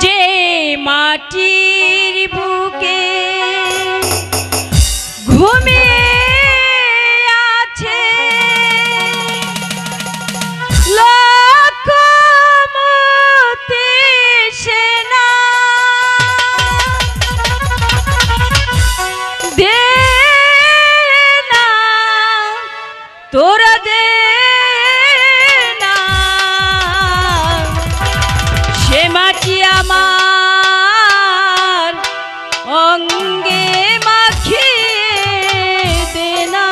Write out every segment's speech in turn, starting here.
যে মাটির বুকে ঘুমিয়ে আছে লোকমতি সেনা, দে না তোরা দে না সে মাটি আমার অঙ্গে মাখিয়ে দে না,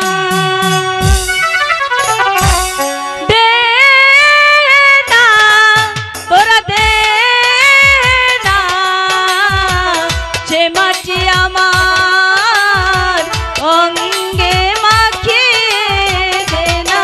দে না তোরা দে না সে মাটি আমার অঙ্গে মাখিয়ে দে না।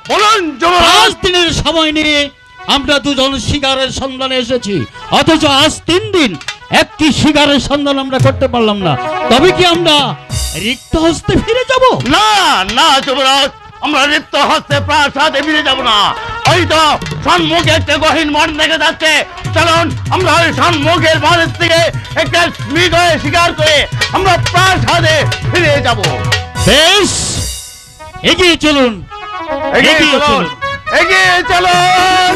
মহারাজ বলুন। 5 দিনের সময় নিয়ে আমরা দুজন শিকারের সন্ধানে এসেছি, অথচ আজ 3 দিন একটি শিকারের সন্ধান আমরা করতে পারলাম না। তবে কি আমরা রিক্ত হস্তে ফিরে যাব? না না যুবরাজ, আমরা রিক্ত হস্তে প্রাসাদে ফিরে যাব না। ওই তো সম্মুখে একটা গহীন মঠ দেখে যাচ্ছে, চলুন আমরা ওই সম্মুখের মঠের থেকে একটা মৃগ শিকার করে আমরা প্রাসাদে ফিরে যাব। বেশ, এগিয়ে চলুন, এগিয়ে চলুন, এগিয়ে চলুন।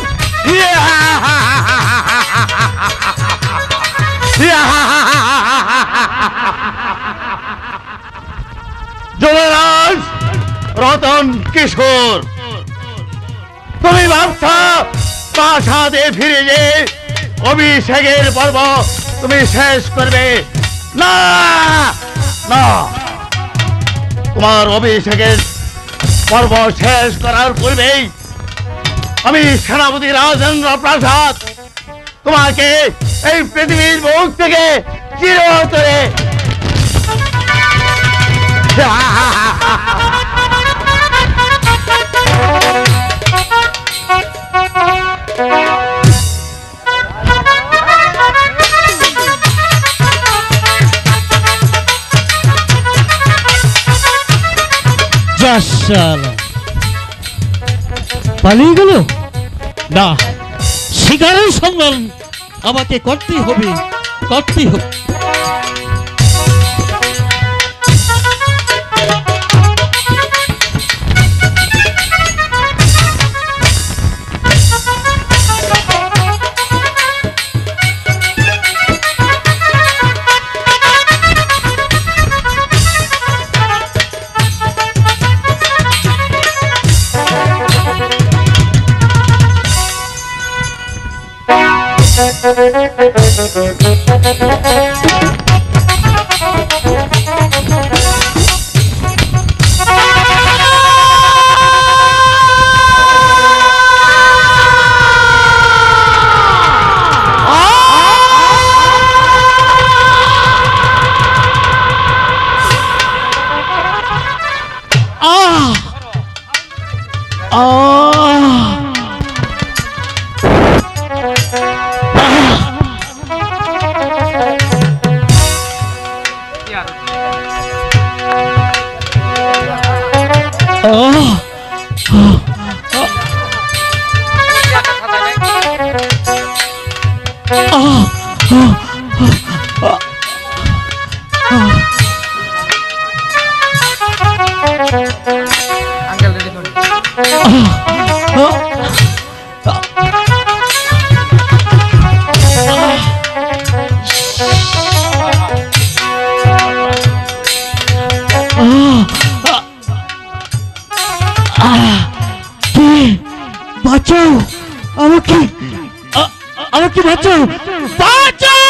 যুবরাজ রতন কিশোর, তুমি ভাবছ প্রাসাদে ফিরে যে অভিষেকের পর্ব তুমি শেষ করবে? না না, তোমার অভিষেকের পর্ব শেষ করার পূর্বেই আমি সেনাপতি রাজেন্দ্র প্রসাদ তোমাকে এই পৃথিবীর মুখ থেকে চিরতরে পালিয়ে গেল। না, শিকারের সংগ্রাম আমাকে করতেই হবে, করতেই হবে। বাঁচাও আমাকে, আমাকে বাঁচাও, বাঁচাও।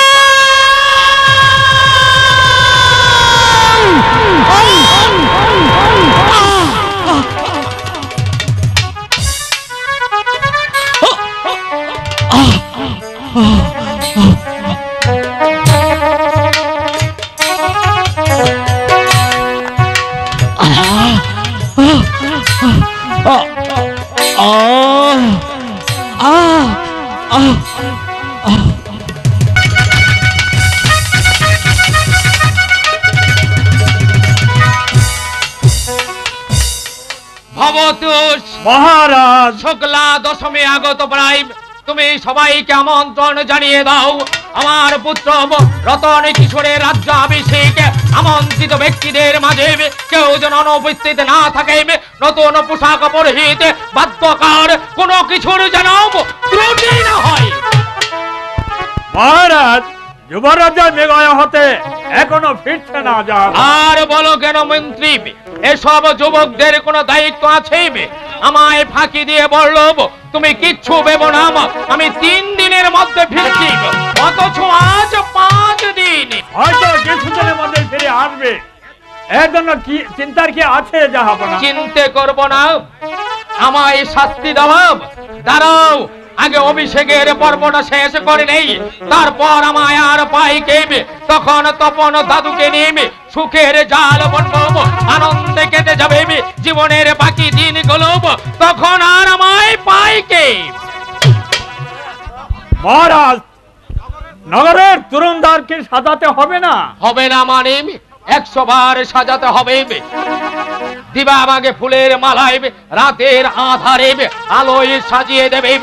মহারাজ, শুক্লা দশমী আগত প্রায়, তুমি সবাইকে আমন্ত্রণ জানিয়ে দাও। আমার পুত্র রতন কিশোরের রাজ্যাভিষেক আমন্ত্রিত ব্যক্তিদের মাঝে কেউ যেন অনুপস্থিত না থাকে। নতুন পোশাক পরিহিত বাদ্যকার কোনো কিছুর যেন ত্রুটি না হয়। মহারাজ, যুবরাজের মেঘায় হতে এখনো ফিরছে না। যা আর বলো কেন মন্ত্রী, এসব যুবকদের কোনো দায়িত্ব আছে? আমায় ফাঁকি দিয়ে বলল তুমি কিচ্ছু ভেবো না, আমি 3 দিনের মধ্যে ফিরছি, অথচ আজ 5 দিন। হয়তো কিছুদিনের মধ্যে ফিরে আসবে, এর জন্য কি চিন্তার কি আছে? জাহাপনা, চিন্তা করব না, আমায় শাস্তি দাও। দাঁড়াও, আগে অভিষেকের পর্বটা শেষ করে নেই, তারপর আমায় আর পাই কেবে, তখন যখন তপন দাদুকে নিয়ে সুখের জাল বনব, আনন্দে কেটে যাবে জীবনের বাকি দিনগুলো, তখন আর আমায় পাই কে? মহারাজ, নগরের তুরুণদ্বারকে সাজাতে হবে না? হবে না মানে 100 বার সাজাতে হবে। দিবা আমাকে ফুলের মালায় রাতের আধারে আলোয় সাজিয়ে দেবে,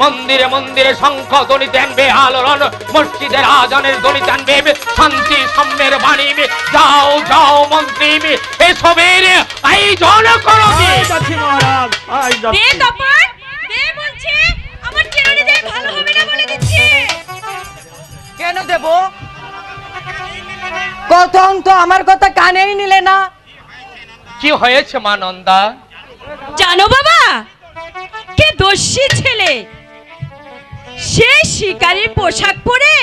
মন্দিরে মন্দিরে শঙ্খ ধ্বনি টানবে, আলোড়ন মসজিদের আজানের ধ্বনি টানবে, শান্তি সাম্যের বাণী। যাও যাও মন্ত্রী, এসবের আয়োজন করো। যাচ্ছি মহারাজ, আই দে যাচ্ছি। তপন, দে বলছি, আমার চিরুনি দিয়ে ভালো হবে না বলে দিচ্ছি। কেন দেব? কখন তো আমার কথা কানেই নিলে না। কি হয়েছে মা নন্দা? জানো বাবা, কে দস্যি ছেলে, সে শিকারীর পোশাক পরে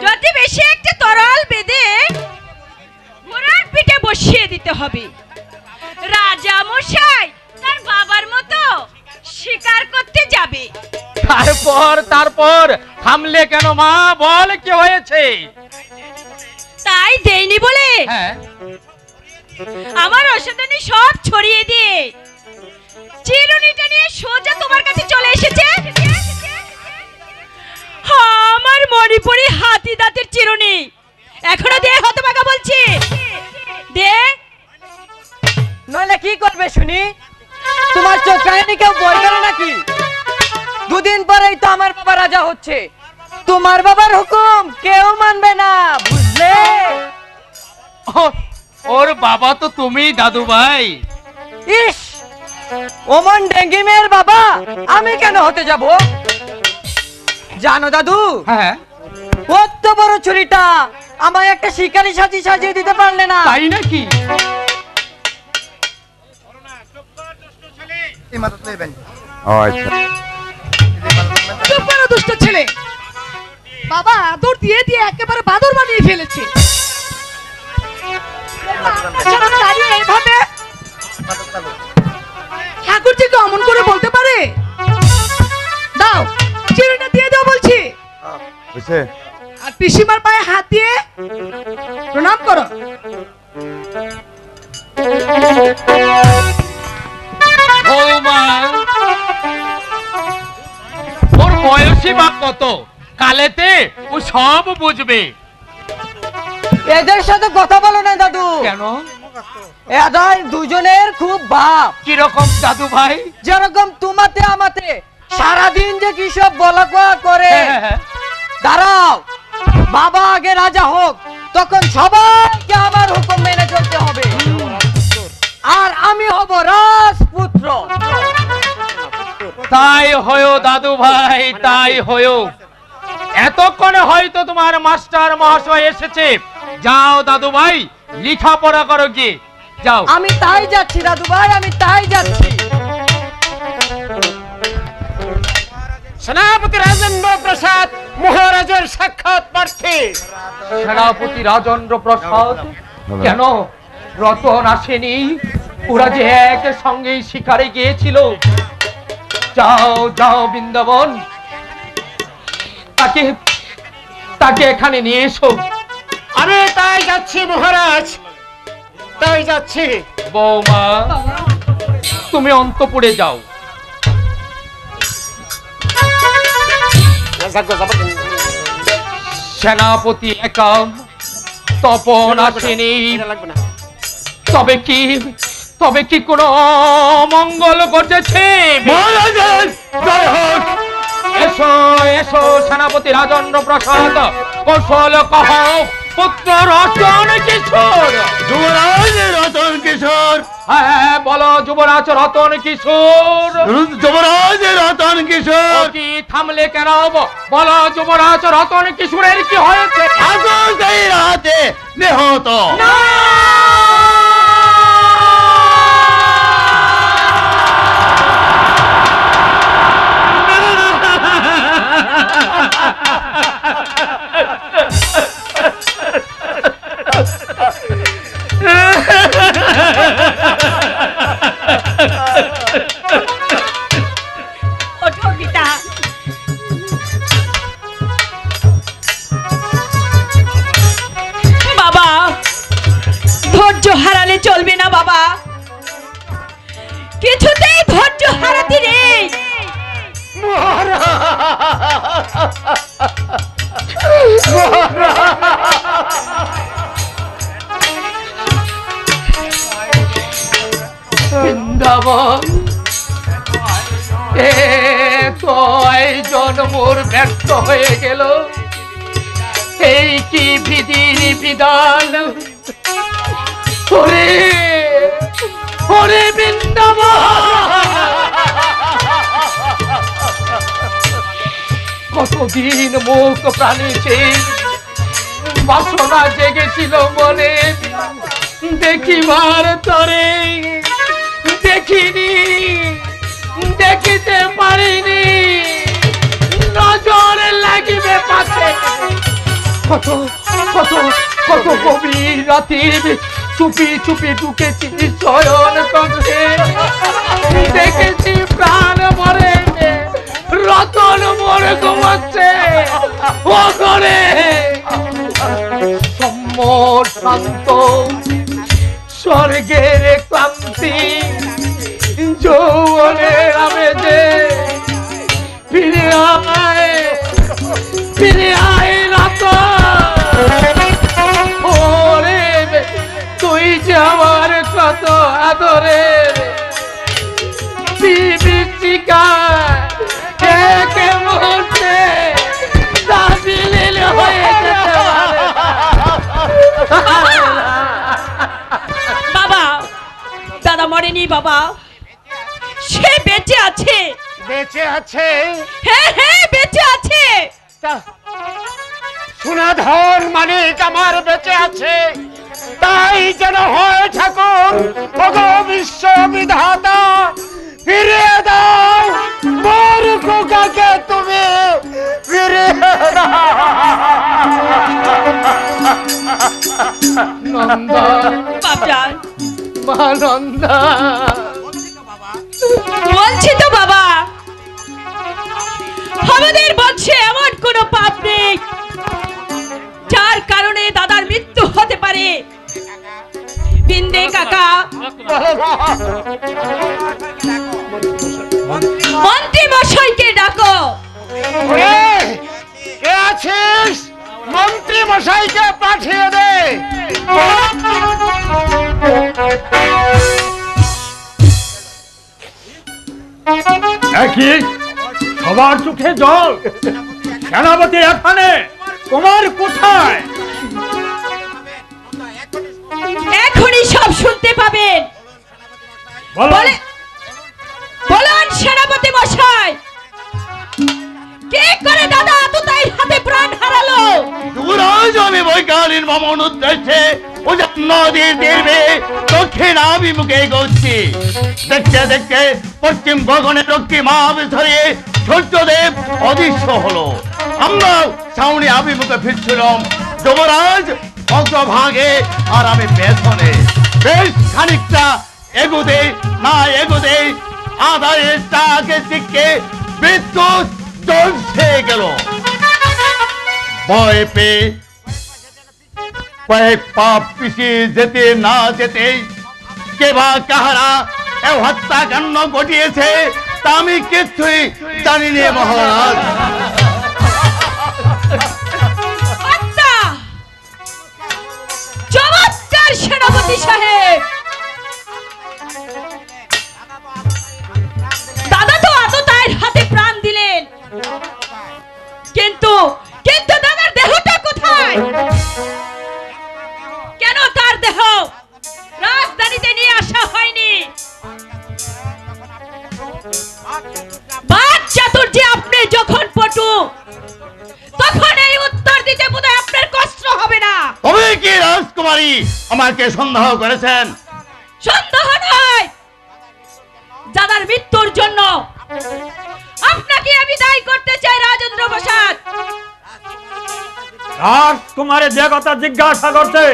যদি বেশি একটা তরল বেঁধে ঘোড়ার পিঠে বসিয়ে দিতে হবে। রাজা মশাই তার বাবার মতো শিকার করতে যাবে। তারপর থামলে কেন মা? বল কি হয়েছে? তাই দেইনি বলে হ্যাঁ, আমার অসাধারণ সব ছড়িয়ে দিয়ে চিরুনিটা নিয়ে সোজা তোমার কাছে চলে এসেছে। আমার মণিপুরি হাতি দাঁতের চিরুনি এখনো দে, হতভাগা বলছি, দে। নইলে কি করবে শুনি? তোমার চোখ কাহিনী কেউ বই করে নাকি? দুদিন পরেই তো আমার বাবা রাজা হচ্ছে, তোমার বাবার হুকুম কেউ মানবে না, বুঝলে? ওর বাবা তো তুমি দাদু ভাই। ইস, ওমন ডেঙ্গি মেয়ের বাবা আমি কেন হতে যাব? জানো দাদু, হ্যাঁ, কত বড় ছুরিটা আমায় একটা শিকারি সাজিয়ে দিতে পারলে না। তাই নাকি? চুপ করো দুষ্ট ছেলে, বাবা আদর দিয়ে দিয়ে একেবারে বাদর বানিয়ে ফেলেছে। দাঁড়িয়ে এইভাবে ঠাকুরজিকে অমন করে বলতে পারে? দাও, চিরুনিটা দিয়ে দাও বলছি। আর পিসিমার পায়ে হাত দিয়ে প্রণাম করো। বৌমা, ওর বয়সী বা কত? কালেতে ও সব বুঝবে। এদের সাথে কথা বলো না দাদু। কেন? এদের দুজনের খুব ভাব। কিরকম দাদু ভাই? যেরকম তোমাতে আমাতে সারাদিন যে কি সব বলা কোয়া করে। দাঁড়াও, বাবা আগে রাজা হোক, তখন সবাইকে আমার হুকুম মেনে চলতে হবে, আর আমি হব রাজপুত্র। তাই হয়ো দাদু ভাই, তাই হয়ো। এতক্ষণে হয়তো তোমার মাস্টার মহাশয় এসেছে। যাও দাদু ভাই, লেখাপড়া করো গিয়ে, যাও। আমি তাই যাচ্ছি দাদু ভাই, আমি তাই যাচ্ছি। সেনাপতি রাজেন্দ্র প্রসাদ মহারাজের সাক্ষাৎ প্রার্থী। সেনাপতি রাজেন্দ্র প্রসাদ? কেন রতন আসেনি? ওরা যে এক সঙ্গে শিকারে গিয়েছিল। যাও যাও বৃন্দাবন, তাকে এখানে নিয়ে এসো। আমি তাই যাচ্ছি মহারাজ, তাই যাচ্ছি। বৌমা, তুমি অন্তপুরে যাও। সেনাপতি একা, তপন আসেনি। তবে কি কোনো মঙ্গল ঘটেছে? মহারাজের জয় হোক। এসো এসো সেনাপতি রাজেন্দ্র প্রসাদ, কৌশল কহ পুত্র রতন কিশোর। যুবরাজ রতন কিশোর। হ্যাঁ বলো যুবরাজ রতন কিশোর। যুবরাজ রতন কিশোর। কি থামলে কেন? বলো যুবরাজ রতন কিশোরের কি হয়েছে? আসল সেই রাতে নিহত। ধৈর্য হারালে চলবে না বাবা, কিছুতেই ধৈর্য হারাতে নেই। বৃন্দাবন জন্মোর ব্যর্থ হয়ে গেল, এই কি বিধির বিধান। ওরে ওরে বৃন্দাবন, কতদিন মুখ প্রাণীছে বাসনা জেগেছিল মনে, দেখিবার তরে দেখিনি, দেখিতে পারিনি, নজর লাগিবে পাছে। কত কত কত গভীর রাতির চুপি চুপি ঢুকেছি শয়ন কক্ষে, দেখেছি প্রাণ মরে রতন মরে ঘুমাচ্ছে ও ঘরে। সম্মত শান্ত স্বর্গের ক্লান্তি যৌবনের আবেদে, ফিরে আয় ফিরে আয় রতন। ওরে তুই যে আমার কত আদরের বিভীষিকা, এক মুহূর্তে দাবিলীল হয়ে যেতে পারে। বাবা, দাদা মরেনি বাবা, সে বেঁচে আছে। বেঁচে আছে? হ্যাঁ হ্যাঁ বেঁচে আছে। সোনাধন মানিক আমার বেঁচে আছে, তাই যেন হয় ঠাকুর। ওগো বিশ্ববিধাতা, ফিরে দাও মোর খোকাকে, তুমি ফিরে দাও। নন্দা বাপজান, মা নন্দা, বলছি তো বাবা, আমাদের বংশে এমন কোনো পাপ নেই যার কারণে দাদার মৃত্যু হতে পারে। বিন্দে কাকা, মন্ত্রী মশাইকে ডাকো। কে আছিস? মন্ত্রী মশাইকে পাঠিয়ে দে। একই সবার চোখে জল। সেনাপতি এখানে, তোমার কোথায়? এখনই সব শুনতে পাবেন। বলুন সেনাপতি মশাই, কে করে দাদা আততায়ীর হাতে প্রাণ হারালো? যুবরাজ, আমি বৈজ্ঞানিক ভ্রমণ উদ্দেশ্যে নদীর তীরে দক্ষিণাভিমুখে এগোচ্ছি। দেখতে দেখতে পশ্চিম গগনে রক্তিমা ছড়িয়ে সূর্যদেব অদৃশ্য হলো। আমরা ছাউনি আভিমুখে ফিরছিলাম, যুবরাজ অগ্রভাগে আর আমি পেছনে। বেশ খানিকটা এগোতে না এগোতে আধারের তাকে শিখে বিদ্যুৎ জ্বলছে গেল। ভয় পেয়ে কয়েক পা পিছিয়ে যেতে না যেতে কে বা কাহারা এ হত্যাকাণ্ড ঘটিয়েছে তা আমি কিছুই জানি নে মহারাজ। চমৎকার সেনাপতি সাহেব, দাদা তো আততায়ীর হাতে প্রাণ দিলেন, কিন্তু কিন্তু দাদার দেহটা কোথায়? কেন তার দেহ রাজধানীতে নিয়ে আসা হয়নি? বাদ চাতুর্যে আপনি যখন পটু, তখন এই উত্তর দিতে বোধহয় আপনার কষ্ট হবে না। তবে কি রাজকুমারী আমাকে সন্দেহ করেছেন? সন্দেহ নয়, দাদার মৃত্যুর জন্য আপনাকে আমি দায়ী করতে চাই রাজেন্দ্র প্রসাদ। রাজকুমারী যে কথা জিজ্ঞাসা করছে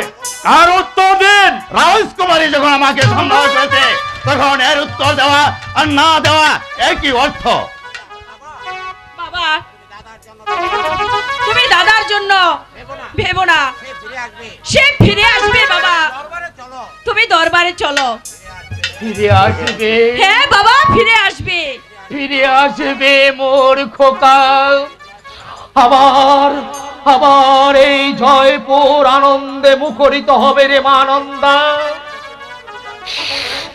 তার উত্তর দিন। রাজকুমারী যখন আমাকে সন্দেহ করেছে তখন এর উত্তর দেওয়া আর না দেওয়া একই অর্থ। বাবা, তুমি দাদার জন্য ভেবো না, সে ফিরে আসবে বাবা। তুমি দরবারে চলো। ফিরে আসবে, হ্যাঁ বাবা ফিরে আসবে। ফিরে আসবে মোর খোকা। আবার আবার এই জয়পুর আনন্দে মুখরিত হবে রে মানন্দা।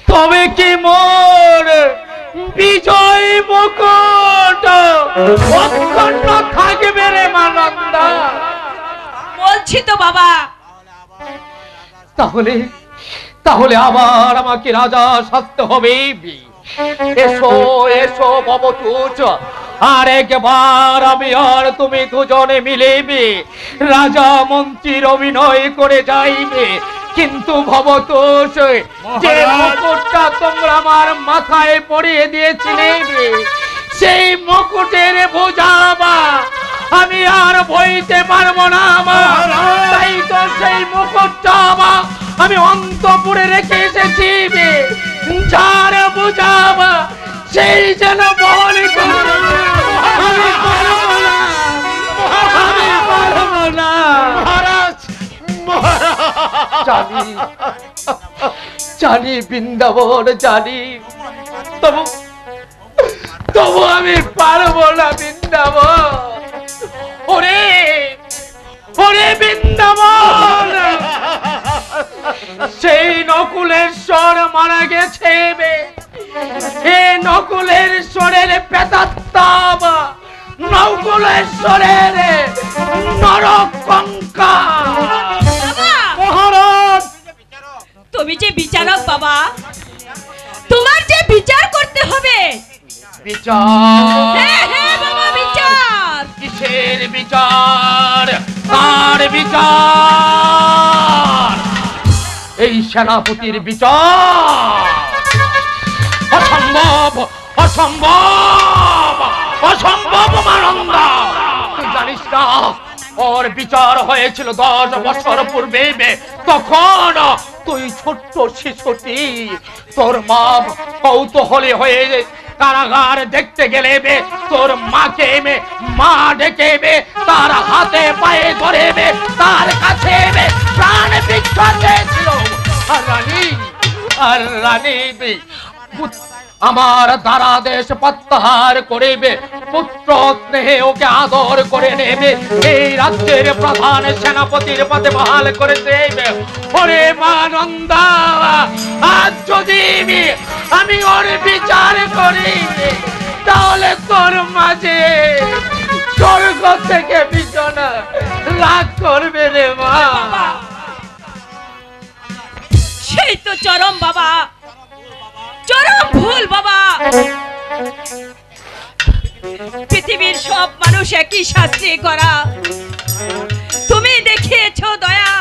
তবে কি মোর বিজয় মুকুট অক্ষুণ্ণ থাকবে রে মানন্দা? বলছি তো বাবা। তাহলে তাহলে আবার আমাকে রাজা সাজতে হবে। এসো এসো ভবতোষ, আর একবার আমি আর তুমি দুজনে মিলেবে রাজা মন্ত্রীর অভিনয় করে যাইবে। কিন্তু ভবতোষ, যে মুকুটটা তোমরা আমার মাথায় পরিয়ে দিয়েছিলে সেই মুকুটের বোঝাবা আমি আর বইতে পারবো না। আমার তাই তো সেই মুকুটটা আমি অন্তপুরে রেখে এসেছি। যার বুঝাবা সেই যেন বহন করে। আমি পারবো না, আমি পারবো না মহারাজ। জানি জানি বৃন্দাবন জানি, তবু তবু আমি পারবো না বৃন্দাবন। ওরে ওরে বৃন্দাবন, সেই নকুলেশ্বর মারা গেছে। এ নকুলেশ্বরের প্রেতাত্মা নকুলেশ্বরের নরক কঙ্কাল। মহারাজ তুমি যে বিচারক বাবা, তোমার যে বিচার করতে হবে। বিচার? হ্যাঁ হ্যাঁ বাবা বিচার। কিসের বিচার? কার বিচার? এই সেনাপতির বিচার? অসম্ভব অসম্ভব অসম্ভব মানন্দা। তুই জানিস না ওর বিচার হয়েছিল 10 বছর পূর্বে। তখন তুই ছোট্ট শিশুটি, তোর মা কৌতূহলী হয়ে কারাগার দেখতে গেলে তোর মাকে মা ডেকে তার হাতে পায়ে ধরে তার কাছে প্রাণ ভিক্ষা চেয়েছিল। আর রানী আমার দ্বারাদেশ প্রত্যাহার করিবে, পুত্র স্নেহে ওকে আদর করে নেবে, এই রাজ্যের প্রধান সেনাপতির পদে বহাল করে দেবে। ওরে মানন্দা, আজ যদি আমি ওর বিচার করি তাহলে তোর মাঝে স্বর্গ থেকে বিছানা রাগ করবে রে মা। সেই তো চরম বাবা, চরম ভুল বাবা। পৃথিবীর সব মানুষ একই শাস্তি করা, তুমি দেখিয়েছ দয়া।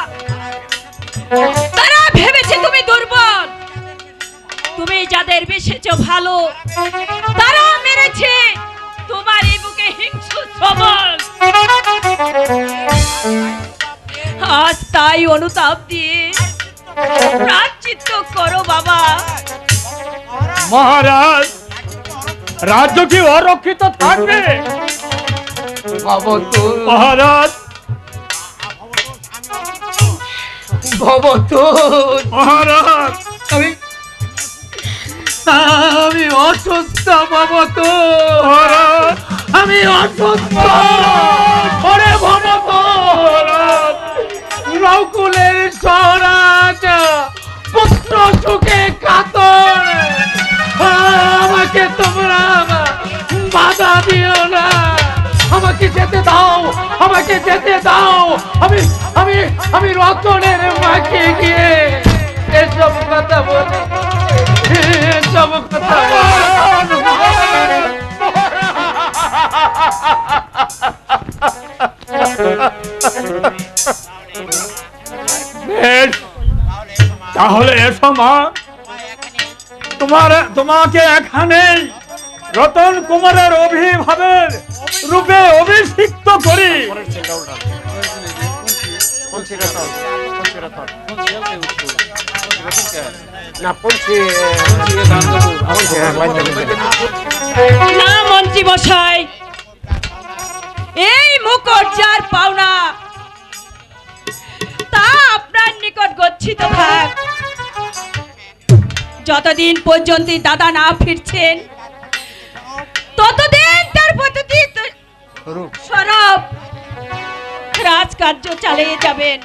তারা ভেবেছে তুমি দুর্বল, তুমি যাদের বেশেছ ভালো তারা মেরেছে তোমার এই বুকে হিংস্র সবল। আজ তাই অনুতাপ দিয়ে প্রায়শ্চিত্ত করো বাবা। মহারাজ, রাজ্য কি অরক্ষিত থাকবে? মহারাজ, মহারাজ, আমি অসুস্থ ভবত, আমি অসুস্থ। ওরে ভবত, নকুলের স্বরাজ পুত্র সুখে কাতর, আমাকে তোমরা বাধা দিও না, আমাকে যেতে দাও, আমাকে যেতে দাও। আমি আমি আমি রতনের মাকে গিয়ে এসব কথা বলি, এসব কথা বেশ, তাহলে এসো মা, তোমাকে এখানে রতন কুমারের অভিভাবের রূপে অভিষিক্ত করি। না মন্ত্রী মশাই, এই মুকুট যার পাওনা তা আপনার নিকট গচ্ছিত থাক। যতদিন পর্যন্ত দাদা না ফিরছেন ততদিন তার পদ্ধতি স্বরূপ রাজকার্য চালিয়ে যাবেন।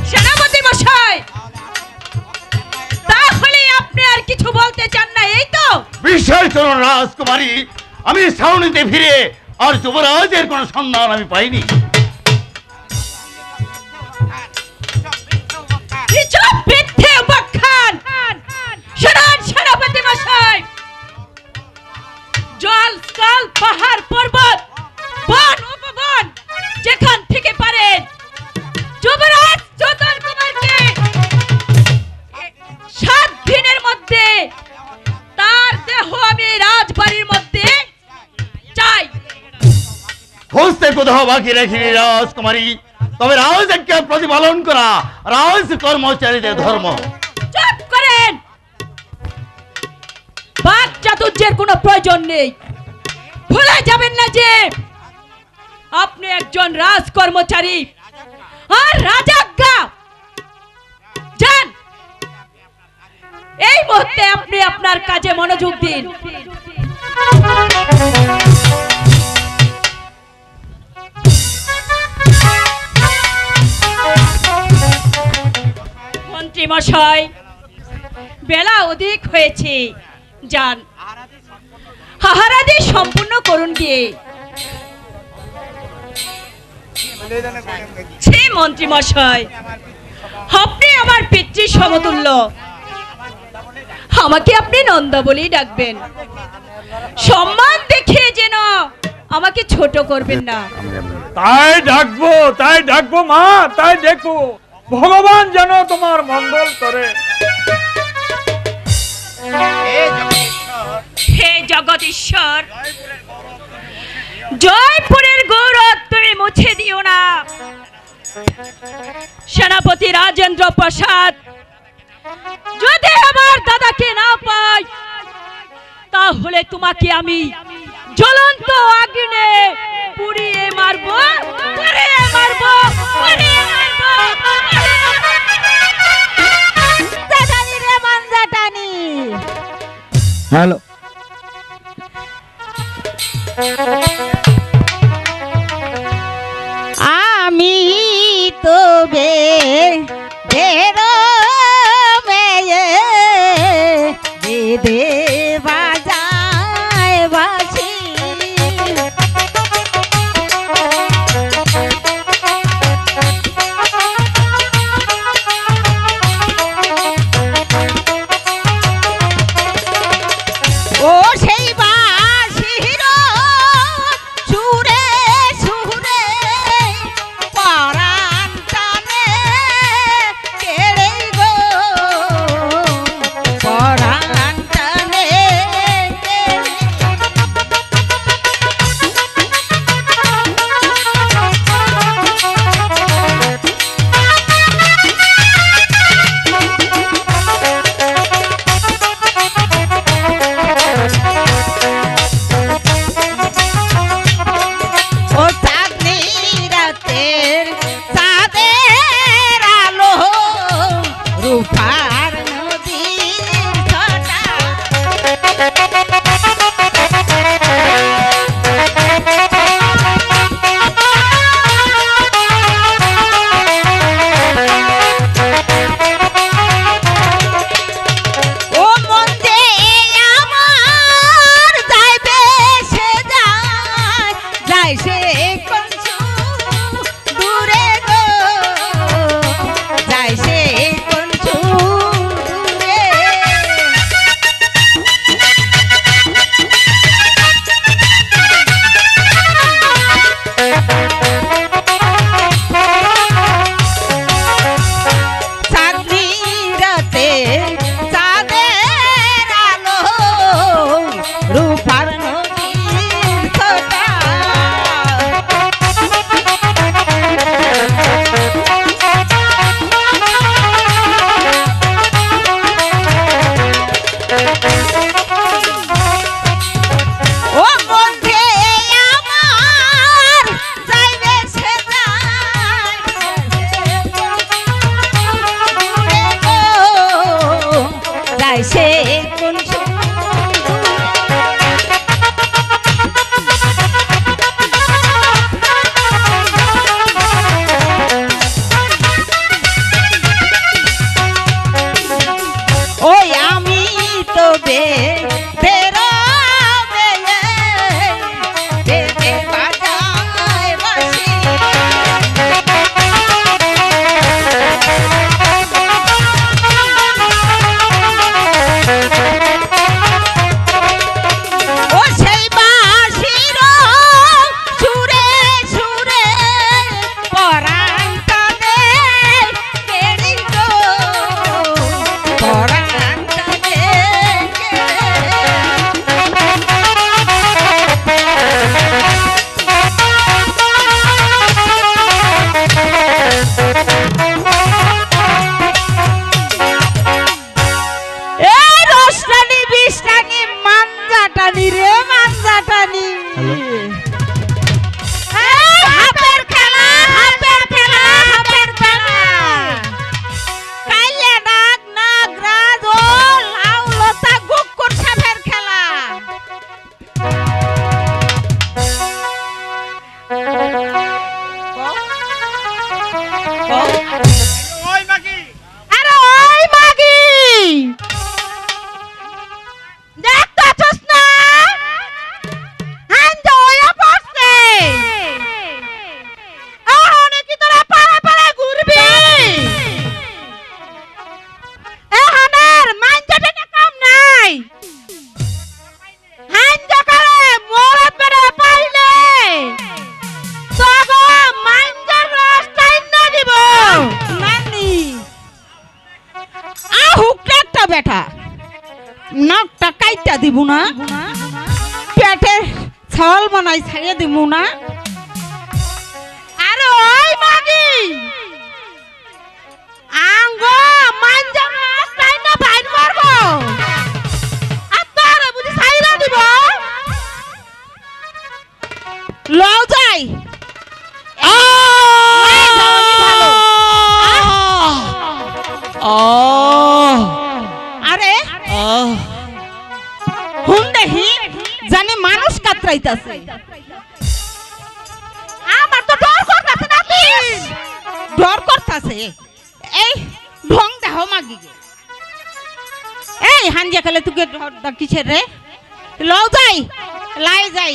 সেনাপতি মশাই, তাহলে আপনি আর কিছু বলতে চান না, এই তো? বিশ্বাস করুন রাজকুমারী, আমি ছাউনিতে ফিরে আর যুবরাজের কোনো সন্ধান আমি পাইনি। সেনাপতি মশাই, জল স্থল পাহাড় পর্বত বন উপবন যেখান থেকে পারেন যুবরাজ যতন কুমারকে 7 দিনের মধ্যে তার দেহ আমি রাজবাড়ির মধ্যে চাই। খুঁজতে কোথাও বাকি রেখিনি রাজকুমারী, তবে রাজকে প্রতিপালন করা রাজ কর্মচারীদের ধর্ম। চুপ করেন, বাক চাতুর্যের কোনো প্রয়োজন নেই। ভুলে যাবেন না যে আপনি একজন রাজ কর্মচারী আর রাজাজ্ঞা। যান, এই মুহূর্তে আপনি আপনার কাজে মনোযোগ দিন। মন্ত্রী মশাই, বেলা অধিক হয়েছে, যান, আহারাদি সম্পূর্ণ করুন গিয়ে। ছি মন্ত্রী মশাই, আপনি আমার পিতৃ সমতুল্য, আমাকে আপনি নন্দা বলেই ডাকবেন। সম্মান দেখে যেন আমাকে ছোট করবেন না। তাই ডাকবো মা, তাই দেখো ভগবান যেন তোমার মঙ্গল করে। হে জগদীশ্বর, জয়পুরের গৌরব তুমি মুছে দিও না। সেনাপতি রাজেন্দ্র প্রসাদ যদি আমার দাদাকে না পাই, তাহলে তোমাকে আমি জ্বলন্ত আগুনে পুড়িয়ে মারবো। হ্যালো, আমি তো বেরো মেয়ে বেদে বাজায় বাসি। ও সেই বাসির হাতের খেলা হাতের খেলা হাতের খেলা কাইলে ডাক নাগরাজ ও লাউ লতা গুক্কুর সাপের খেলা ওই মাগি আরে ওই মাগি দেখতাছস না হান্দা হইয়া পড়ছে ওহনে কি তোরা পাড়া পাড়া ঘুরবি এহনের মাইন্ডটা কাম নাই হান্দা করে মরদ বেড়ে পাইলে তবে মাইন্ডের রাস্তায় না দিব নানি হুকটা বেটা নাকটা কাইটা দিব না পেটে ছাল বানাই ছাড়িয়ে দিব না আরে ওই মাগি আঙ্গ মাঞ্জা রাস্তায় না বাইর মারব আর তোরে বুঝি ছাইরা দিব লও যাই আরে হুন দেখি জানি মানুষ কাতরাইতাছে আমার তো ডর করতাছে না ডর করতাছে এই ঢং দেহ মাগি এই হাঞ্জা খেলে তুকে ডর কিসের রে লও যাই লাই যাই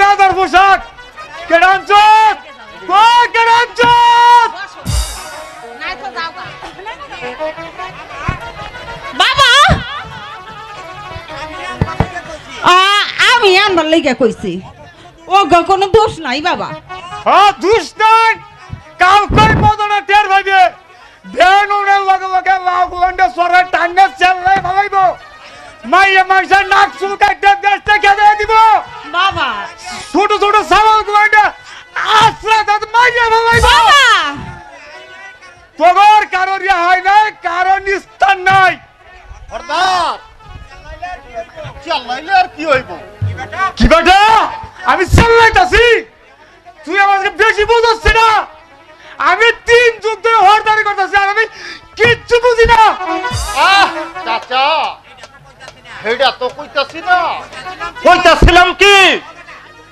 রাজার পোশাক কেরাঞ্চত বাবা আমি আনবার লেগে কইছি ও কোনো দোষ নাই বাবা দোষ নাই কাল কই মদনা টের ভাইবে বেন ওরে লগে লগে লাগলন্ডে সরে টাঙ্গে চেল্লাই ভাইবো মাইয়া মাইসা নাক চুলকাইতে দেশতে খেয়ে দিব বাবা ছোট ছোট সাবাল গুয়ান্ডে আশ্রা দাদ মাইয়া ভাইবো বাবা তোর কারণ হয় না কারণ স্থান নাই সর্দার চালাইলে আর কি হইব কি বেটা আমি চালাইতাছি তুই আমাকে বেশি বুঝছিস না আমি 3 যুগ ধরে হরদারি করতেছি আর আমি কিচ্ছু বুঝি না চাচা হেডা তো কইতাছি না কইতাছিলাম কি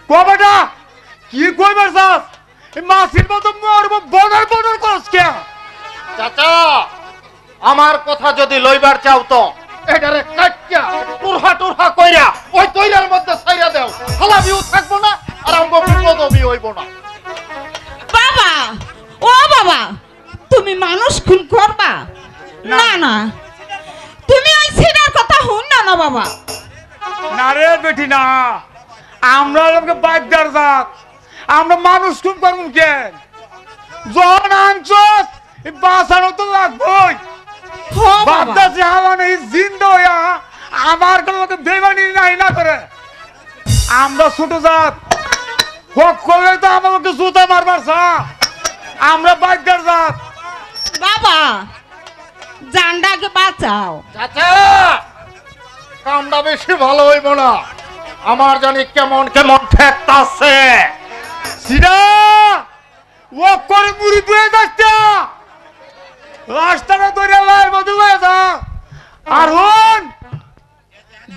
কবেটা কি কইবার চাস এই মাসির মতো মরব বনার বনার করস কে চাচা আমার কথা যদি লইবার চাও তো এটারে কাট্টা টুরহা টুরহা কইরা ওই তৈরার মধ্যে ছাইরা দাও হালাবিও থাকবো না আর আমগো বিপদবি হইব না বাবা ও বাবা তুমি মানুষ খুন করবা না না তুমি ওই ছেলের কথা হুন না না বাবা না রে বেটি না আমরা লোকে বাদ্যার জাত আমরা মানুষ খুন করব কেন জন আনছস এই বাঁচানো তো লাগবই হো বাবা বাদ্দাসি হাওয়া নেই জিন্দা হইয়া আমার লোকে বেমানি নাই না করে আমরা ছোট জাত হক করে তো আমাকে জুতা মারবার সা আমরা বাদ্যার জাত বাবা জানটাকে বাঁচাও চাচা কামটা বেশি ভালো হইব না আমার জানি কেমন কেমন ঠেকতাছে সিরা ও করে মুড়ি দুয়ে যাচ্ছে রাস্তাটা ধরে লাই মধ্যে হয়ে যা আর হন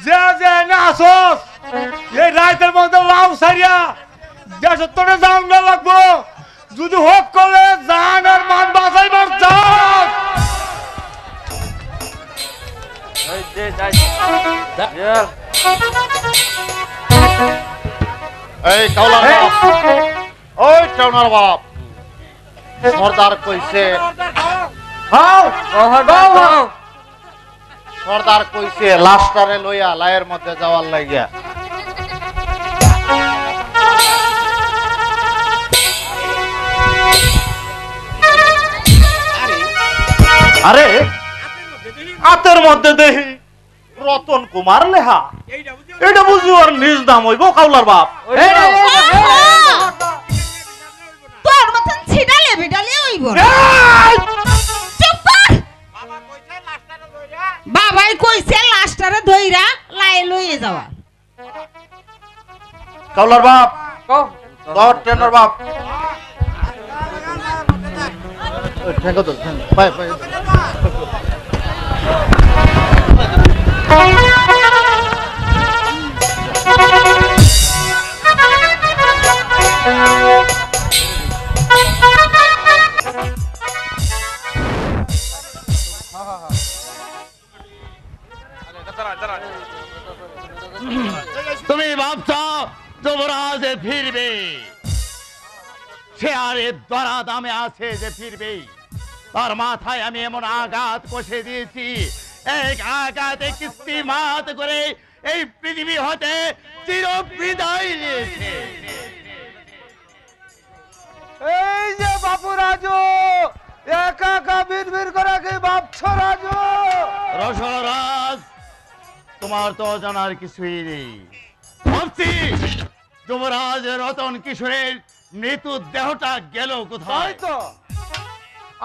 যে যে না আসস এই রাইতের মধ্যে লাউ সারিয়া দেশ তোরে জান না লাগবো যদি হোক করে জান আর মান বাঁচাইবার চাস এই কাউলার বাপ, ওই টাউনার বাপ, সর্দার কইছে, সর্দার কইছে লাস্টারে লইয়া লায়ের মধ্যে যাওয়ার লাগিয়া। আরে হাতের মধ্যে দেখি রতন কুমার লেহা, এটা বুঝি ওর নিজ নাম হইব কাউলার বাপ। তোর মতন ছিড়ালে বিড়ালে হইব চুপ কর। বাবাই কইছে লাস্টারে ধইরা লাই লইয়ে যাওয়া। কাউলার বাপ, তোর টেনার বাপ, ঠেঙ্গো তো বাই বাই। তুমি ভাবছ যুবরাজ ফিরবে, সে আর দরা দামে আছে যে ফিরবে? তার মাথায় আমি এমন আঘাত কষে দিয়েছি, এক আঘাতে কিস্তি মাত করে এই পৃথিবী হতে চির বিদায় নিয়েছে। এই যে বাপু রাজু একা একা বিড়বিড় করে কি ভাবছ রাজু? রসরাজ, তোমার তো জানার কিছুই নেই। ভাবছি যুবরাজ রতন কিশোরের মৃত্যু দেহটা গেল কোথায়? তো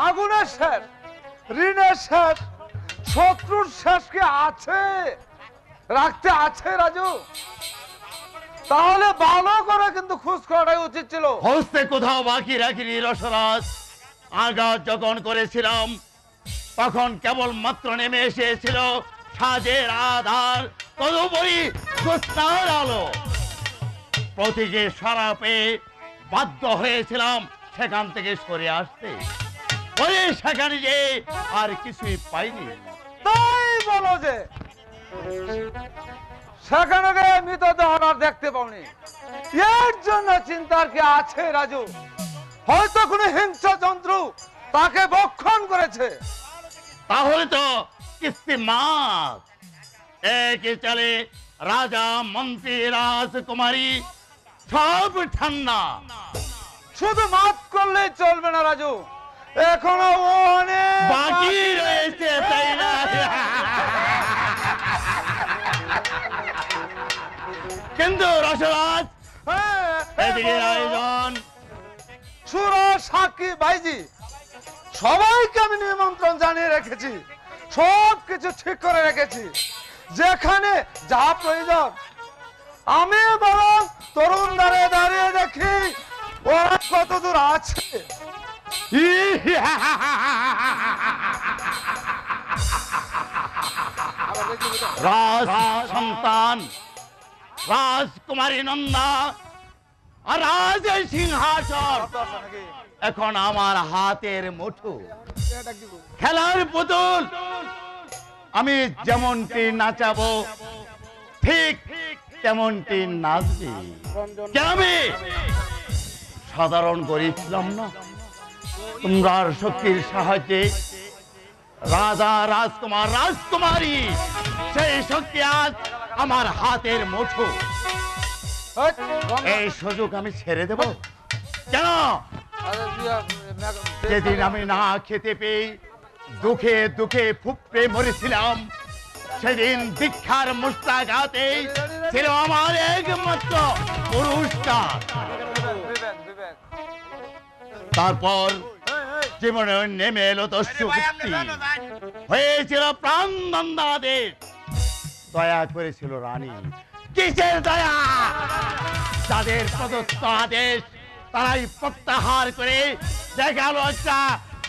আগুনের শেষ, ঋণের শেষ, শত্রুর শেষ কি আছে রাখতে আছে রাজু? তাহলে ভালো করে কিন্তু খোঁজ করাটাই উচিত ছিল। হস্তে কোথাও বাকি রাখিনি রসরাজ। আঘাত যখন করেছিলাম তখন কেবল মাত্র নেমে এসেছিল সাজের আধার, তদুপরি জ্যোৎস্নার আলো। প্রতীকের সারা পেয়ে বাধ্য হয়েছিলাম সেখান থেকে সরে আসতে। ওই সেখানে যে আর কিছুই পাইনি। তাই বলো যে সেখানে গিয়ে মৃতদেহ আর দেখতে পাওনি, এর জন্য চিন্তার কি আছে রাজু? হয়তো কোনো হিংস্র জন্তু তাকে ভক্ষণ করেছে। তাহলে তো কিস্তি মাছ একে চলে, রাজা মন্ত্রী রাজকুমারী সব ঠান্ডা। শুধু মাফ করলে চলবে না রাজু, এখনো অনেক বাকি রয়েছে, তাই না? কিন্তু রসরাজ, এদিকে আয়োজন সুর সাক্ষী ভাইজি সবাইকে আমি নিমন্ত্রণ জানিয়ে রেখেছি, সব কিছু ঠিক করে রেখেছি। যেখানে যা প্রয়োজন আমি বরং তরুণ দাঁড়িয়ে দাঁড়িয়ে দেখি ওরা কত দূর আছে। রাজ সন্তান রাজকুমারী নন্দা আর রাজ সিংহাসন এখন আমার হাতের মুঠো, খেলার পুতুল। আমি যেমনটি নাচাবো ঠিক তেমনটি নাচবে। আমি সাধারণ করেছিলাম না, তোমরার শক্তির সাহায্যে রাজা রাজকুমার রাজকুমারী, সেই শক্তি আজ আমার হাতের মুঠো। এই সুযোগ আমি ছেড়ে দেব কেন? যেদিন আমি না খেতে পেয়ে দুঃখে দুঃখে ফুপড়ে মরেছিলাম, সেদিন দীক্ষার মুস্তাঘাতে ছিল আমার একমাত্র পুরস্কার। তারপর জীবনে নেমে এলো দস্যু মুক্তি, হয়েছিল প্রাণ নন্দাদের, দয়া করেছিল রানী। কিসের দয়া? তাদের প্রদত্ত আদেশ তারাই প্রত্যাহার করে দেখালো একটা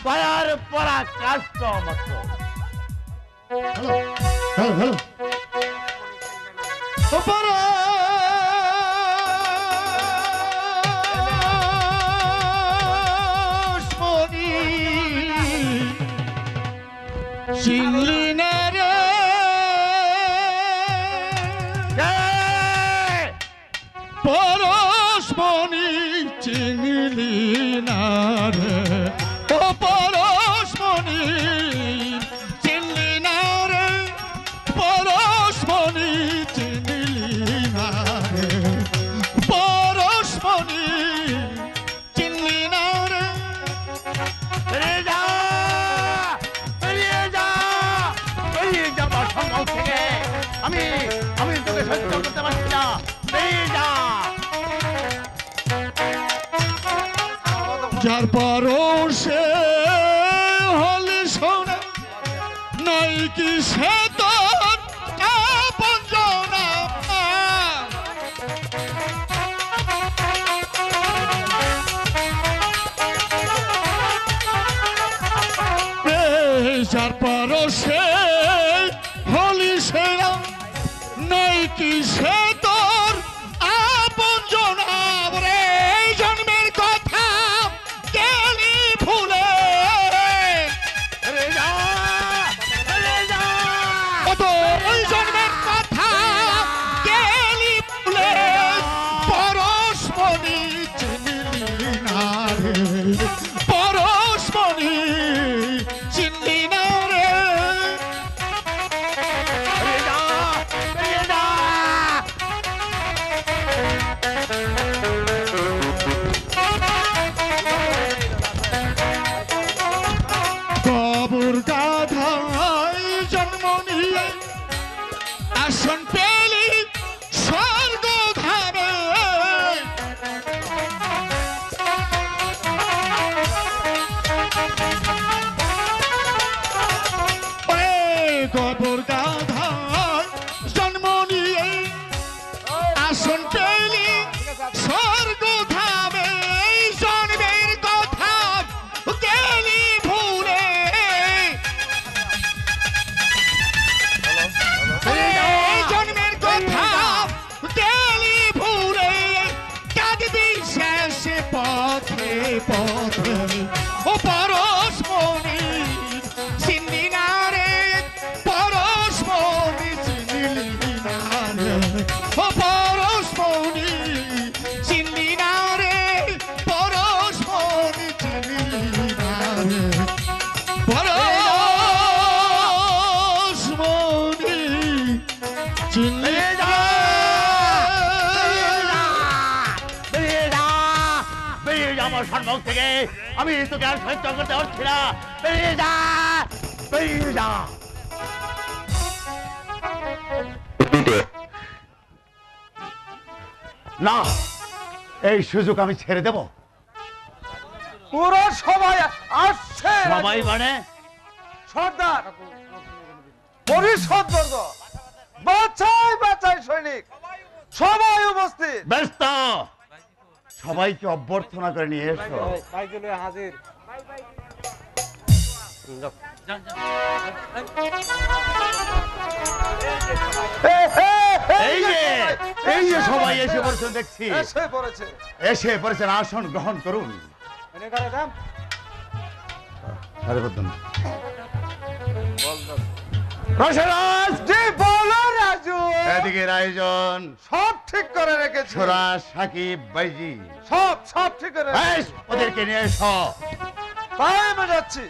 দয়ার পরাকাষ্ঠ মাত্র। চিনলি না রে পরশমণি, চিনলি না রে ও পরশমণি, চিনলি না রে পরশমণি, চিনলি না রে পরশমণি, চিনলি না রে। বেরিয়ে যা, বেরিয়ে যা, বেরিয়ে যা আমার সম্ভব থেকে। আমি আমি তোকে সহ্য করতে পারছি না, বেরিয়ে যা। যার পরশে হলে সোনা, নাই কি সে তোর আপনজনা। যার পরশে হলি সোনা, নাই কি সে তোর আপনজনা। রে জন্মের কথা গেলি ভুলে, বেরিয়ে যা, বেরিয়ে যা। কত ওই জন্মের কথা গেলি ভুলে, পরশমণি চিনলি না রে পরশমণি, চিনলি না রে। বেরিয়ে যা, বেরিয়ে যা। কবর গাধায় জন্ম নিয়ে আসন পেলি স্বর্গ ধামে। কবর গাধায় জন্ম নিয়ে আসন পেলি স্বর্গ ধামে। জন্মের কথা গেলি ভুলে, জন্মের কথা গেলি ভুলে, কাঁদবি শেষে পথে পথে। ও পরশমণি চিনলি না রে পরশমণি, চিনলি না রে ও পরশমণি, চিনলি না রে পরশমণি, চিনলি না রে পরশমণি, চিনলি না। বেরিয়ে যা, বেরিয়ে যা আমার সম্মুখ থেকে। আমি তোকে আর সহ্য করতে পারছি না, বেরিয়ে যা, বেরিয়ে যা। না, এই সুযোগ আমি ছেড়ে দেব। পুরো সবাই আসছে। সবাই মানে সর্দার পরিষদ বর্গ, বাছাই বাছাই সৈনিক সবাই উপস্থিত। ব্যস্ত, সবাইকে অভ্যর্থনা করে নিয়ে এসো। হাজির। এই যে সবাই এসে পড়ছেন দেখছি, এসে পড়েছে। এসে পড়েছেন, আসন গ্রহণ করুন। রসরাজ, জি বলো রাজু। এদিকের আয়োজন সব ঠিক করে রেখেছি। ছোড়া সাকিব বাইজি, সব সব ঠিক করে বেশ, ওদেরকে নিয়ে এসো। তাই আমি যাচ্ছি।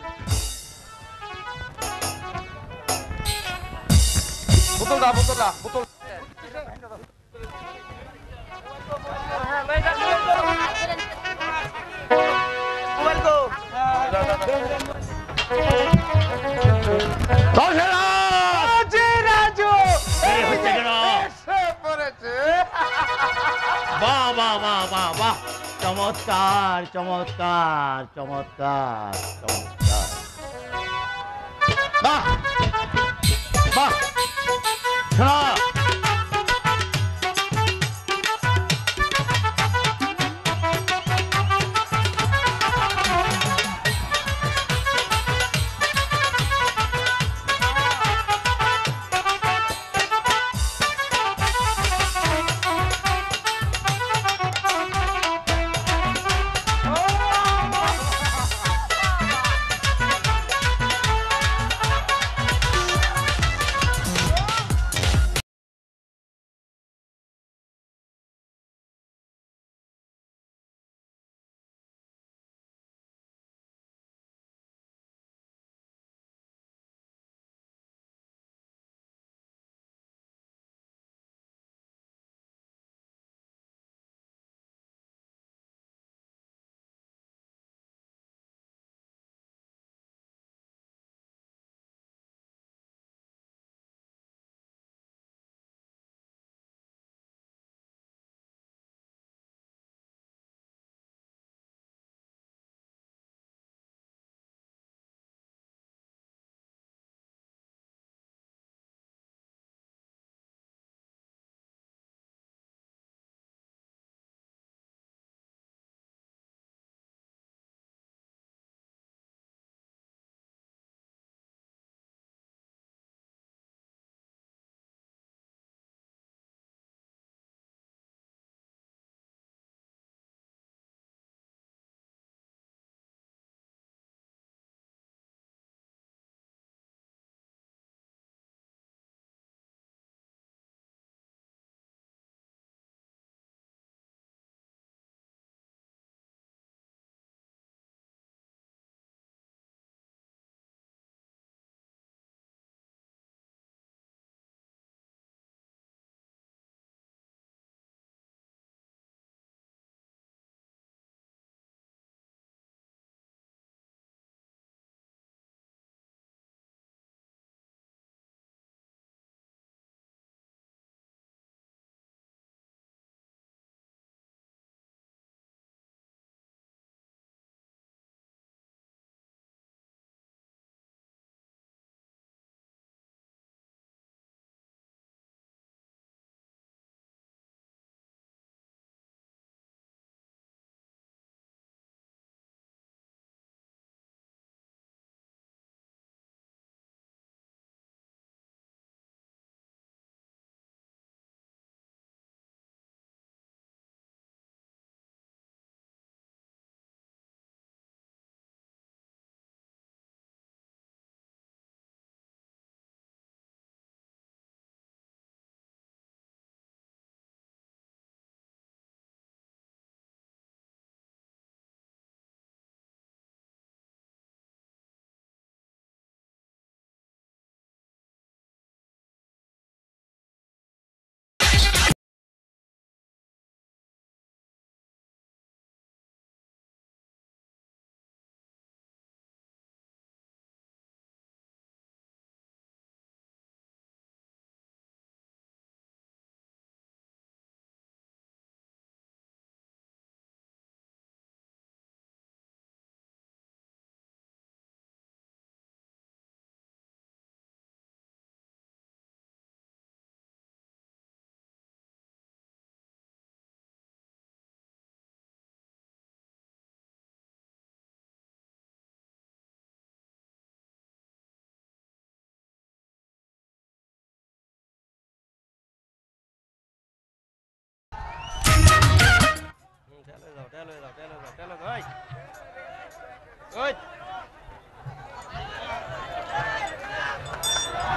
বোতল দা, বোতল দা, বোতল। রসরাজ, জি রাজু। এই হচ্ছে কেন? এসে পড়েছে। বাহ বাহ বাহ বাহ বাহ, চমৎকার চমৎকার চমৎকার চমৎকার, বাহ বাহ। শোনো,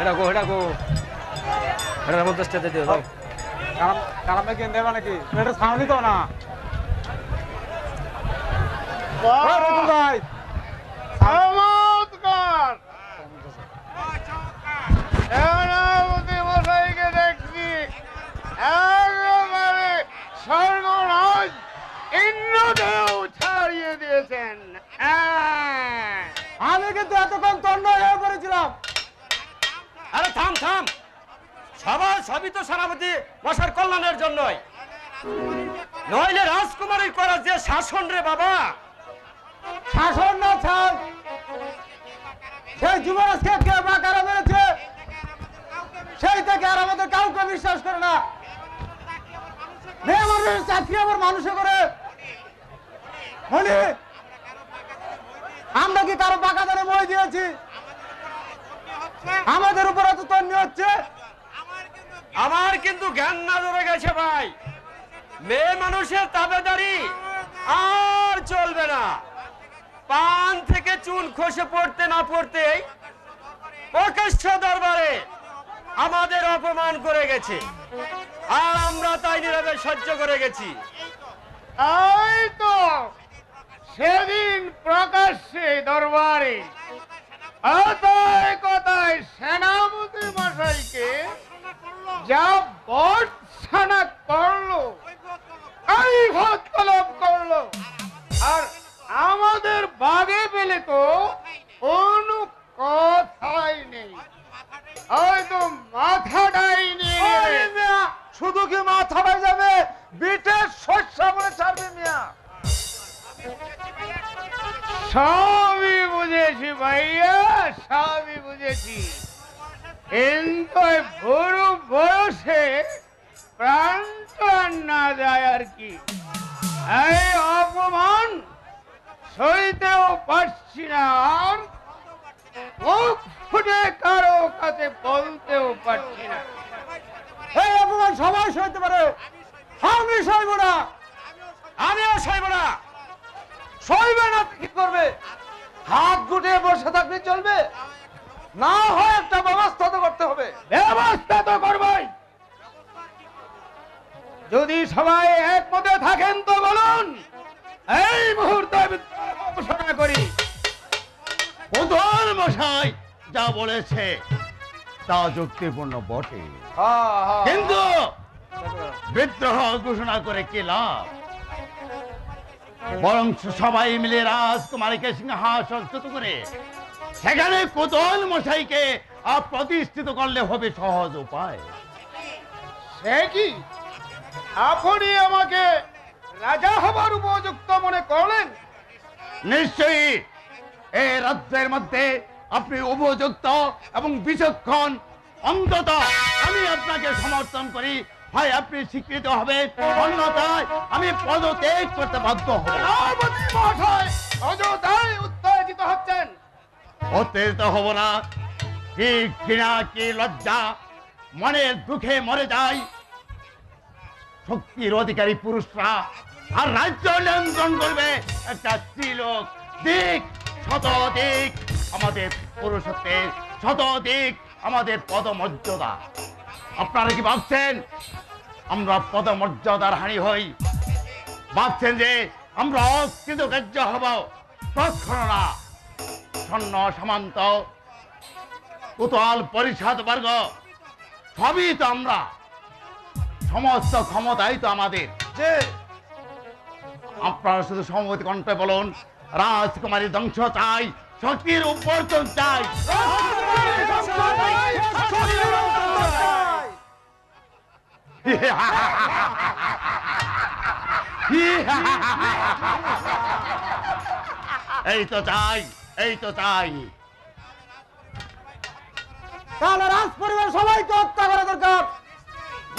ডাকো ডাকো এটা 50 টাকা দিও ভাই কালাম কি দেবা নাকি এটা সামনে তো না ভাই চমৎকার মশাইকে দেখছি একেবারে স্বর্গরাজ ইন্দ্রদেব ছাড়িয়ে দিয়েছেন। আমি কিন্তু এতক্ষণ তন্ন হয়ে পড়েছিলাম। আরে থাম থাম, সবই তো সেনাপতি মশার কল্যাণের জন্যই, নইলে রাজকুমারী করার যে শাসন রে বাবা। শাসন না ছাড়, সেই যুবরাজকে কে বাঁকারা মেরেছে সেই থেকে আর আমাদের কাউকে বিশ্বাস করে না। মেয়ে মানুষের চাকরি আবার মানুষে করে মনে আমরা কি কারো বাঁকা ধরে মই দিয়েছি? আমাদের উপর এত তন্নি হচ্ছে। আমার কিন্তু জ্ঞান না ধরে গেছে ভাই, মেয়ে মানুষের তাবেদারি আর চলবে না। পান থেকে চুন খসে পড়তে না পড়তেই প্রকাশ্য দরবারে আমাদের অপমান করে গেছে, আর আমরা তাই নীরবে সহ্য করে গেছি। এই তো সেদিন প্রকাশ্যে দরবারে কথায় সেনাপতি মশাইকে যা বর্ষনা করলো, এই ভদ্রলোক করলো, আর আমাদের বাগে পেলে তো কোনো কথাই নেই, হয়তো মাথাটাই নিয়ে শুধু কি মাথাটাই যাবে, বিটের শস্য বলে ছাড়বে মিয়া। সবই বুঝেছি ভাইয়া, সবই বুঝেছি, কিন্তু বড় বয়সে প্রাণ টান না যায় আর কি। এই অপমান সইতেও পারছি না, আর মুখ ফুটে কারো কাছে বলতেও পারছি না। এই অপমান সবাই সইতে পারে, আমি সইব না। আমিও সইব না। সইবে না কি করবে? হাত গুটিয়ে বসে থাকলে চলবে না, হয় একটা ব্যবস্থা তো করতে হবে। ব্যবস্থা তো করবেই। যদি সবাই একমতে থাকেন তো বলুন, এই মুহূর্তে ঘোষণা করি। প্রধান মশাই যা বলেছে তা যুক্তিপূর্ণ বটে, কিন্তু বিদ্রোহ ঘোষণা করে কি লাভ? বরং সবাই মিলে রাজকুমারীকে সিংহাসনচ্যুত করে সেখানে কোতোয়াল মশাইকে প্রতিষ্ঠিত করলে হবে সহজ উপায়। সে কি আপনি আমাকে রাজা হবার উপযুক্ত মনে করলেন? নিশ্চয়ই এই রাজ্যের মধ্যে আপনি উপযুক্ত এবং বিচক্ষণ। অন্তত আমি আপনাকে সমর্থন করি, হয় আপনি স্বীকৃত হবে, অন্যথায় আমি পদত্যাগ করতে বাধ্য হব। অযথাই উত্তেজিত হচ্ছেন। উত্তেজিত হব না, কি ঘৃণা কি লজ্জা, মনের দুঃখে মরে যায় শক্তির অধিকারী পুরুষরা, আর রাজ্য নিয়ন্ত্রণ করবে একটা স্ত্রীলোক। দিক শতদিক আমাদের পুরুষত্বের, শতদিক আমাদের পদমর্যাদা। আপনারা কি ভাবছেন আমরা পদমর্যাদার হানি হই? ভাবছেন যে আমরা অকৃতকার্য হব? কখনো না। সৈন্য সামন্ত কোতোয়াল পরিষদ বর্গ সবই তো আমরা, সমস্ত ক্ষমতাই তো আমাদের। যে আপনারা শুধু সমবেত কণ্ঠে বলুন, রাজকুমারী ধ্বংস চাই, শক্তির উপর্জন চাই। এই তো চাই, এই তো চাই। তাহলে রাজ পরিবার সবাইকে হত্যা করা দরকার।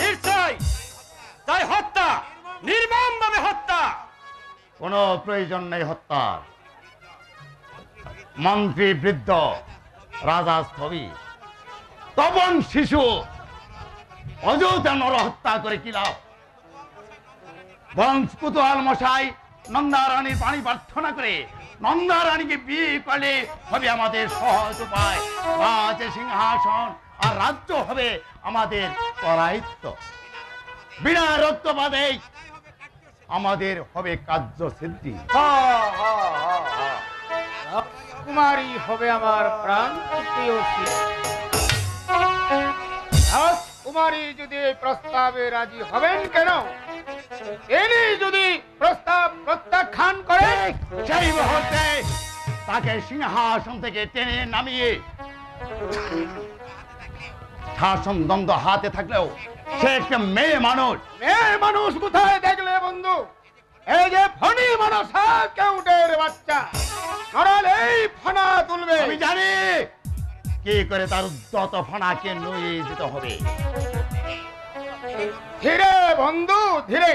নিশ্চয় তাই, হত্যা, নির্মমভাবে হত্যা। কোনো প্রয়োজন নেই হত্যার। মন্ত্রী, বৃদ্ধ, রাজা, স্থবি, তপন, শিশু অযথা নরহত্যা করে কি লাভ? বরং কোতোয়াল মশাই নন্দারানীর পানি প্রার্থনা করে নন্দারানীকে বিয়ে করলে হবে আমাদের সহজ উপায়। রাজ সিংহাসন আর রাজ্য হবে আমাদের পরায়ত্ত। বিনা রক্তপাতে আমাদের হবে কার্য সিদ্ধি। কুমারী হবে আমার প্রাণ প্রেয়সী। কুমারী যদি এই প্রস্তাবে রাজি হবেন কেন, এনি যদি প্রস্তাব প্রত্যাখ্যান করে, সেই মুহূর্তে তাকে সিংহাসন থেকে টেনে নামিয়ে, শাসন দ্বন্দ্ব হাতে থাকলেও সে একটা মেয়ে মানুষ। মেয়ে মানুষ কোথায় দেখলে বন্ধু? এই যে ফণি মানুষ, কেউটের বাচ্চা নরাল এই ফনা তুলবে। আমি জানি কি করে তার উদ্যত ফণাকে নইয়ে দিতে হবে। ধীরে বন্ধু ধীরে,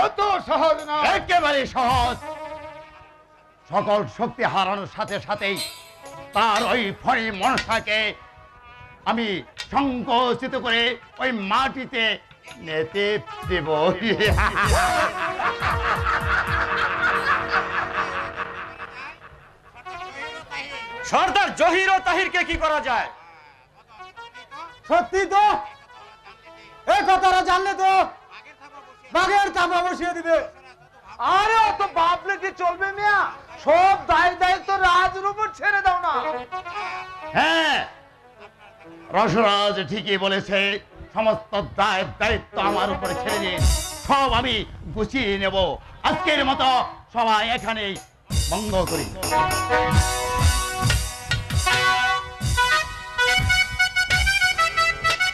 অত সহজ না। একেবারে সহজ। সকল শক্তি হারানোর সাথে সাথেই তার ওই ফণি মনসাকে আমি সংকোচিত করে ওই মাটিতে নেতে দেব। সর্দার জহির ও তাহিরকে কি করা যায়? সত্যি তো এই কথাটা জানলে তো বাঘের থাবা বসিয়ে দিবে। আরে অত ভাবলে কি চলবে মিয়া? সব দায়িত্ব রাজের উপর ছেড়ে দাও না। হ্যাঁ, রসরাজ ঠিকই বলেছে, সমস্ত দায়িত্ব আমার উপরে ছেড়ে দিন, সব আমি গুছিয়ে নেব। আজকের মতো সবাই এখানেই বন্ধ করি।